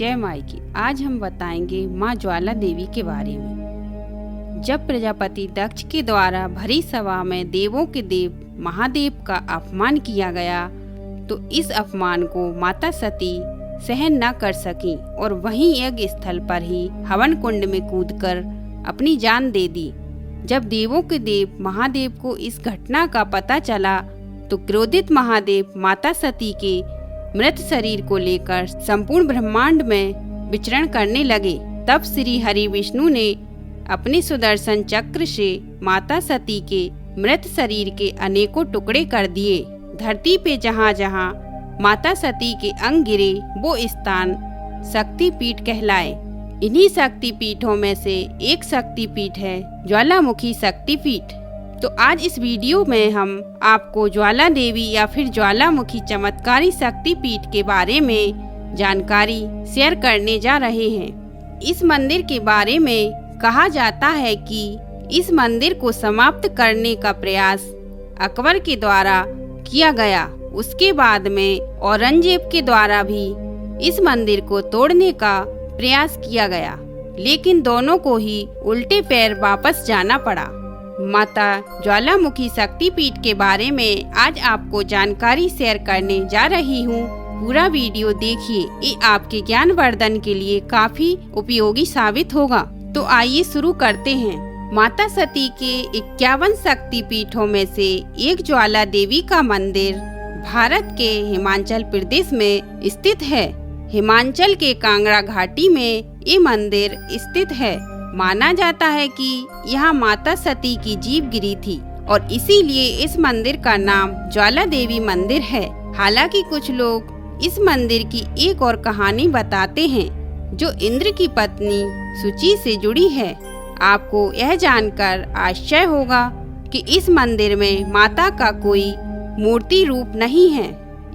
जय माई की। आज हम बताएंगे माँ ज्वाला देवी के बारे में। जब प्रजापति दक्ष के द्वारा भरी सभा में देवों के देव महादेव का अपमान किया गया तो इस अपमान को माता सती सहन न कर सकी और वहीं यज्ञ स्थल पर ही हवन कुंड में कूदकर अपनी जान दे दी। जब देवों के देव महादेव को इस घटना का पता चला तो क्रोधित महादेव माता सती के मृत शरीर को लेकर संपूर्ण ब्रह्मांड में विचरण करने लगे। तब श्री हरि विष्णु ने अपने सुदर्शन चक्र से माता सती के मृत शरीर के अनेकों टुकड़े कर दिए। धरती पे जहाँ जहाँ माता सती के अंग गिरे वो स्थान शक्तिपीठ कहलाए। इन्हीं शक्तिपीठों में से एक शक्तिपीठ है ज्वालामुखी शक्तिपीठ। तो आज इस वीडियो में हम आपको ज्वाला देवी या फिर ज्वालामुखी चमत्कारी शक्तिपीठ के बारे में जानकारी शेयर करने जा रहे हैं। इस मंदिर के बारे में कहा जाता है कि इस मंदिर को समाप्त करने का प्रयास अकबर के द्वारा किया गया। उसके बाद में औरंगजेब के द्वारा भी इस मंदिर को तोड़ने का प्रयास किया गया, लेकिन दोनों को ही उल्टे पैर वापस जाना पड़ा। माता ज्वालामुखी शक्तिपीठ के बारे में आज आपको जानकारी शेयर करने जा रही हूँ। पूरा वीडियो देखिए, ये आपके ज्ञान वर्धन के लिए काफी उपयोगी साबित होगा। तो आइए शुरू करते हैं। माता सती के 51 शक्तिपीठों में से एक ज्वाला देवी का मंदिर भारत के हिमाचल प्रदेश में स्थित है। हिमाचल के कांगड़ा घाटी में ये मंदिर स्थित है। माना जाता है कि यहाँ माता सती की जीभ गिरी थी और इसीलिए इस मंदिर का नाम ज्वाला देवी मंदिर है। हालांकि कुछ लोग इस मंदिर की एक और कहानी बताते हैं जो इंद्र की पत्नी सुचि से जुड़ी है। आपको यह जानकर आश्चर्य होगा कि इस मंदिर में माता का कोई मूर्ति रूप नहीं है।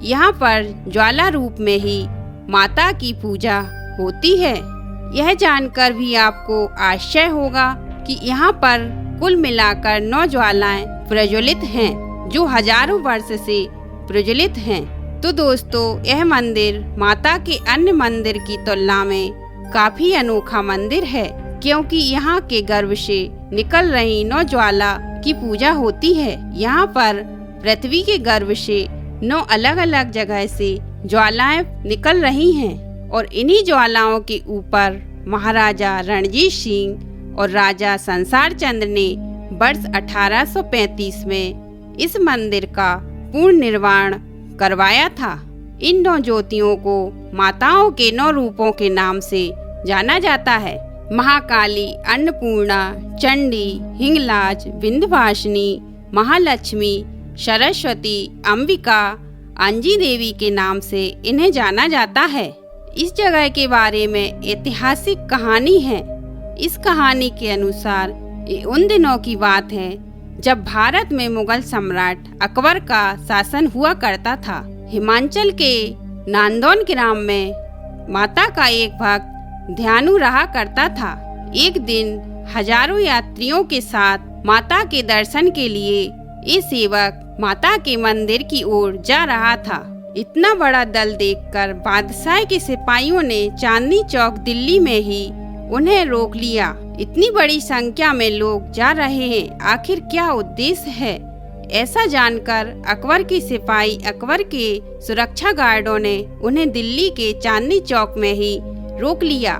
यहाँ पर ज्वाला रूप में ही माता की पूजा होती है। यह जानकर भी आपको आश्चर्य होगा कि यहाँ पर कुल मिलाकर 9 ज्वालाएं प्रज्वलित हैं, जो हजारों वर्ष से प्रज्वलित हैं। तो दोस्तों, यह मंदिर माता के अन्य मंदिर की तुलना में काफी अनोखा मंदिर है, क्योंकि यहाँ के गर्भ से निकल रही 9 ज्वाला की पूजा होती है। यहाँ पर पृथ्वी के गर्भ से 9 अलग अलग जगह से ज्वालाएं निकल रही हैं और इन्हीं ज्वालाओं के ऊपर महाराजा रणजीत सिंह और राजा संसार चंद्र ने वर्ष 1835 में इस मंदिर का पूर्ण निर्माण करवाया था। इन 9 ज्योतियों को माताओं के 9 रूपों के नाम से जाना जाता है। महाकाली, अन्नपूर्णा, चंडी, हिंगलाज, विंध्यवासिनी, महालक्ष्मी, सरस्वती, अंबिका, अंजी देवी के नाम से इन्हें जाना जाता है। इस जगह के बारे में ऐतिहासिक कहानी है। इस कहानी के अनुसार ये उन दिनों की बात है जब भारत में मुगल सम्राट अकबर का शासन हुआ करता था। हिमाचल के नांदौन ग्राम में माता का एक भक्त ध्यानु रहा करता था। एक दिन हजारों यात्रियों के साथ माता के दर्शन के लिए ये सेवक माता के मंदिर की ओर जा रहा था। इतना बड़ा दल देखकर बादशाह के सिपाहियों ने चांदनी चौक दिल्ली में ही उन्हें रोक लिया। इतनी बड़ी संख्या में लोग जा रहे हैं, आखिर क्या उद्देश्य है? ऐसा जानकर अकबर के सिपाही, अकबर के सुरक्षा गार्डों ने उन्हें दिल्ली के चांदनी चौक में ही रोक लिया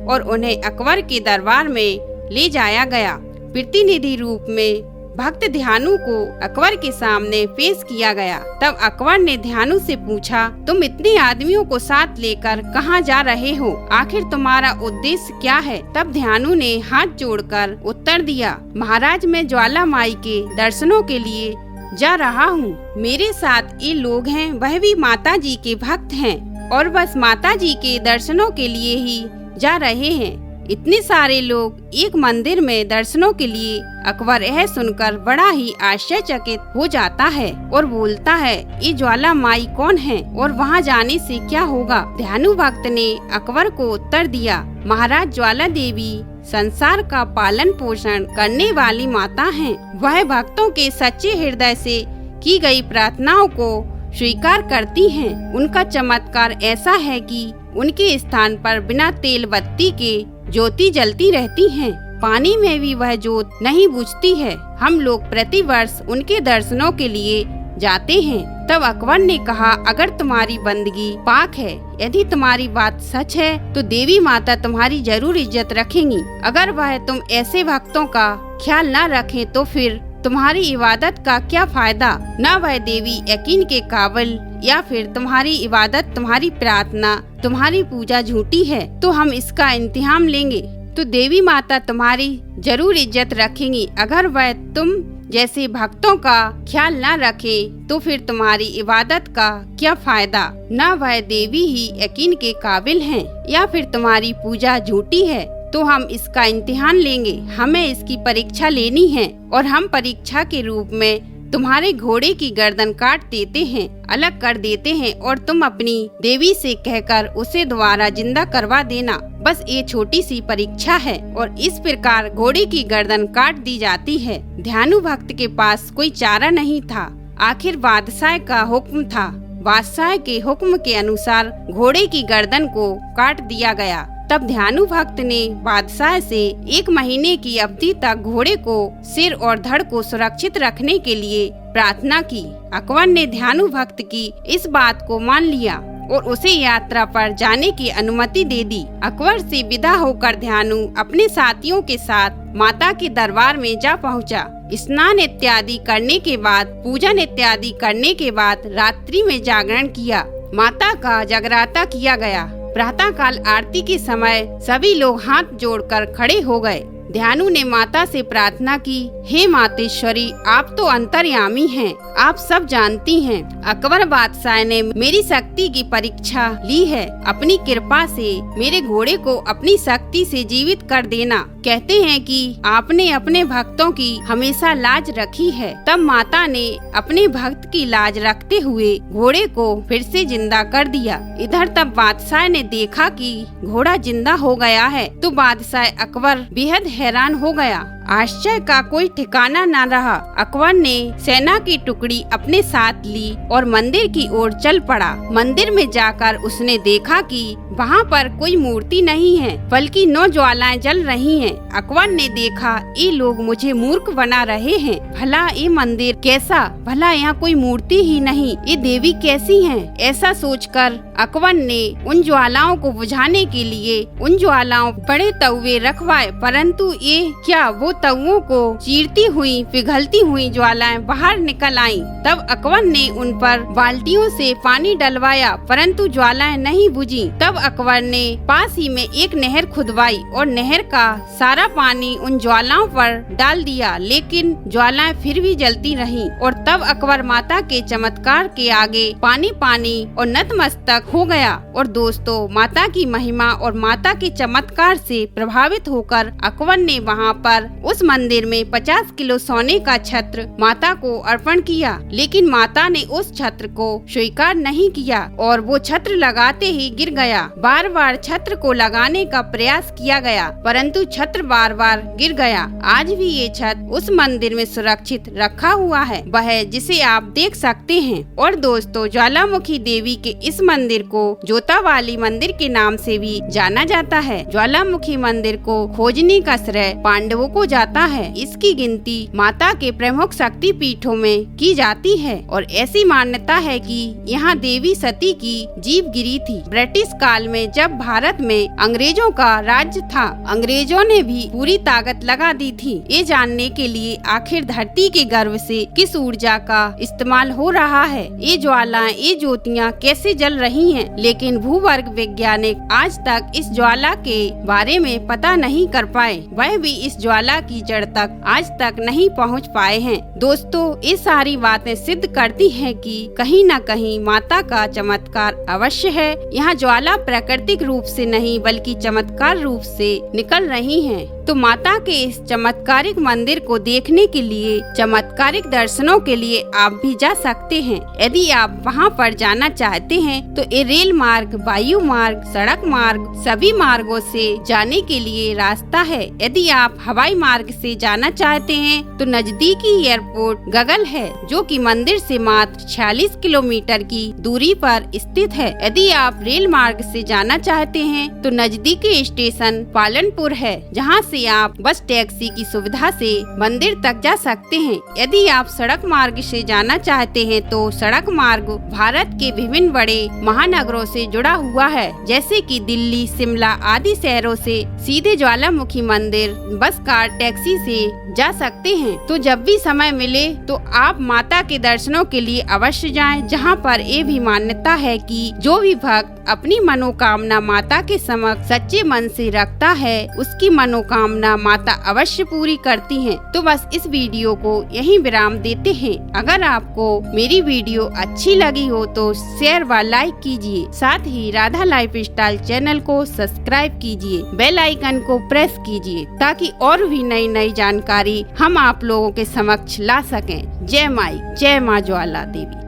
और उन्हें अकबर के दरबार में ले जाया गया। प्रतिनिधि रूप में भक्त ध्यानु को अकबर के सामने पेश किया गया। तब अकबर ने ध्यानु से पूछा, तुम इतने आदमियों को साथ लेकर कहाँ जा रहे हो? आखिर तुम्हारा उद्देश्य क्या है? तब ध्यानु ने हाथ जोड़कर उत्तर दिया, महाराज, मैं ज्वाला माई के दर्शनों के लिए जा रहा हूँ। मेरे साथ ये लोग हैं, वह भी माता जी के भक्त हैं और बस माता जी के दर्शनों के लिए ही जा रहे हैं। इतने सारे लोग एक मंदिर में दर्शनों के लिए। अकबर यह सुनकर बड़ा ही आश्चर्यचकित हो जाता है और बोलता है, ये ज्वाला माई कौन है और वहाँ जाने से क्या होगा? ध्यानु भक्त ने अकबर को उत्तर दिया, महाराज, ज्वाला देवी संसार का पालन पोषण करने वाली माता हैं। वह भक्तों के सच्चे हृदय से की गई प्रार्थनाओं को स्वीकार करती हैं। उनका चमत्कार ऐसा है कि उनके स्थान पर बिना तेल बत्ती के ज्योति जलती रहती हैं। पानी में भी वह ज्योत नहीं बुझती है। हम लोग प्रतिवर्ष उनके दर्शनों के लिए जाते हैं। तब अकबर ने कहा, अगर तुम्हारी बंदगी पाक है, यदि तुम्हारी बात सच है, तो देवी माता तुम्हारी जरूर इज्जत रखेंगी। अगर वह तुम ऐसे भक्तों का ख्याल न रखें तो फिर तुम्हारी इबादत का क्या फायदा। न वह देवी यकीन के काबिल, या फिर तुम्हारी इबादत, तुम्हारी प्रार्थना, तुम्हारी पूजा झूठी है, तो हम इसका इंतजाम लेंगे। तो देवी माता तुम्हारी जरूर इज्जत रखेंगी। अगर वह तुम जैसे भक्तों का ख्याल न रखे तो फिर तुम्हारी इबादत का क्या फायदा। न वह देवी ही यकीन के काबिल हैं, या फिर तुम्हारी पूजा झूठी है, तो हम इसका इम्तिहान लेंगे। हमें इसकी परीक्षा लेनी है और हम परीक्षा के रूप में तुम्हारे घोड़े की गर्दन काट देते हैं, अलग कर देते हैं, और तुम अपनी देवी से कहकर उसे दोबारा जिंदा करवा देना। बस ये छोटी सी परीक्षा है। और इस प्रकार घोड़े की गर्दन काट दी जाती है। ध्यानु भक्त के पास कोई चारा नहीं था। आखिर बादशाह का हुक्म था। बादशाह के हुक्म के अनुसार घोड़े की गर्दन को काट दिया गया। तब ध्यानु भक्त ने बादशाह से 1 महीने की अवधि तक घोड़े को, सिर और धड़ को सुरक्षित रखने के लिए प्रार्थना की। अकबर ने ध्यानु भक्त की इस बात को मान लिया और उसे यात्रा पर जाने की अनुमति दे दी। अकबर से विदा होकर ध्यानु अपने साथियों के साथ माता के दरबार में जा पहुंचा। स्नान इत्यादि करने के बाद, पूजन इत्यादि करने के बाद रात्रि में जागरण किया। माता का जगराता किया गया। प्रातः काल आरती के समय सभी लोग हाथ जोड़कर खड़े हो गए। ध्यानु ने माता से प्रार्थना की, हे मातेश्वरी, आप तो अंतर्यामी हैं, आप सब जानती हैं। अकबर बादशाह ने मेरी शक्ति की परीक्षा ली है। अपनी कृपा से मेरे घोड़े को अपनी शक्ति से जीवित कर देना। कहते हैं कि आपने अपने भक्तों की हमेशा लाज रखी है। तब माता ने अपने भक्त की लाज रखते हुए घोड़े को फिर से जिंदा कर दिया। इधर तब बादशाह ने देखा कि घोड़ा जिंदा हो गया है, तो बादशाह अकबर बेहद हैरान हो गया। आश्चर्य का कोई ठिकाना न रहा। अकबर ने सेना की टुकड़ी अपने साथ ली और मंदिर की ओर चल पड़ा। मंदिर में जाकर उसने देखा कि वहाँ पर कोई मूर्ति नहीं है, बल्कि 9 ज्वालाएं जल रही हैं। अकबर ने देखा, ये लोग मुझे मूर्ख बना रहे हैं। भला ये मंदिर कैसा, भला यहाँ कोई मूर्ति ही नहीं, ये देवी कैसी हैं? ऐसा सोचकर अकबर ने उन ज्वालाओं को बुझाने के लिए उन ज्वालाओं बड़े तवे रखवाए, परंतु ये क्या, वो तवों को चीरती हुई, पिघलती हुई ज्वालाएं बाहर निकल आईं। तब अकबर ने उन पर बाल्टियों से पानी डलवाया, परंतु ज्वालाएं नहीं बुझी। तब अकबर ने पास ही में एक नहर खुदवाई और नहर का सारा पानी उन ज्वालाओं पर डाल दिया, लेकिन ज्वालाएं फिर भी जलती रहीं। और तब अकबर माता के चमत्कार के आगे पानी पानी और नतमस्तक हो गया। और दोस्तों, माता की महिमा और माता के चमत्कार से प्रभावित होकर अकबर ने वहाँ पर उस मंदिर में 50 किलो सोने का छत्र माता को अर्पण किया, लेकिन माता ने उस छत्र को स्वीकार नहीं किया और वो छत्र लगाते ही गिर गया। बार बार छत्र को लगाने का प्रयास किया गया, परंतु छत्र बार बार गिर गया। आज भी ये छत्र उस मंदिर में सुरक्षित रखा हुआ है, वह जिसे आप देख सकते हैं। और दोस्तों, ज्वालामुखी देवी के इस मंदिर को जोतावाली मंदिर के नाम से भी जाना जाता है। ज्वालामुखी मंदिर को खोजने का श्रेय पांडवों को जाता है। इसकी गिनती माता के प्रमुख शक्ति पीठों में की जाती है और ऐसी मान्यता है कि यहाँ देवी सती की जीभ गिरी थी। ब्रिटिश काल में जब भारत में अंग्रेजों का राज्य था, अंग्रेजों ने भी पूरी ताकत लगा दी थी ये जानने के लिए आखिर धरती के गर्भ से किस ऊर्जा का इस्तेमाल हो रहा है, ये ज्वालाएं, ये ज्योतियाँ कैसे जल रही हैं। लेकिन भूवर्ग वैज्ञानिक आज तक इस ज्वाला के बारे में पता नहीं कर पाए, वह भी इस ज्वाला की जड़ तक आज तक नहीं पहुंच पाए हैं। दोस्तों, ये सारी बातें सिद्ध करती हैं कि कहीं न कहीं माता का चमत्कार अवश्य है। यहाँ ज्वाला प्राकृतिक रूप से नहीं बल्कि चमत्कार रूप से निकल रही हैं। तो माता के इस चमत्कारिक मंदिर को देखने के लिए, चमत्कारिक दर्शनों के लिए आप भी जा सकते हैं। यदि आप वहां पर जाना चाहते हैं तो ये रेल मार्ग, वायु मार्ग, सड़क मार्ग सभी मार्गों से जाने के लिए रास्ता है। यदि आप हवाई मार्ग से जाना चाहते हैं तो नजदीकी एयरपोर्ट गगल है, जो कि मंदिर से मात्र 46 किलोमीटर की दूरी पर स्थित है। यदि आप रेल मार्ग से जाना चाहते हैं तो नजदीकी स्टेशन पालनपुर है, जहां से आप बस टैक्सी की सुविधा से मंदिर तक जा सकते हैं। यदि आप सड़क मार्ग से जाना चाहते हैं तो सड़क मार्ग भारत के विभिन्न बड़े महानगरों से जुड़ा हुआ है, जैसे कि दिल्ली, शिमला आदि शहरों से सीधे ज्वालामुखी मंदिर बस, कार, टैक्सी से जा सकते हैं। तो जब भी समय मिले तो आप माता के दर्शनों के लिए अवश्य जाएं, जहां पर ये भी मान्यता है कि जो भी भक्त अपनी मनोकामना माता के समक्ष सच्चे मन से रखता है, उसकी मनोकामना माता अवश्य पूरी करती हैं। तो बस इस वीडियो को यहीं विराम देते हैं। अगर आपको मेरी वीडियो अच्छी लगी हो तो शेयर व लाइक कीजिए, साथ ही राधा लाइफस्टाइल चैनल को सब्सक्राइब कीजिए, बेल आइकन को प्रेस कीजिए, ताकि और भी नई नई जानकारी हम आप लोगों के समक्ष ला सकें। जय माई, जय माँ ज्वाला देवी।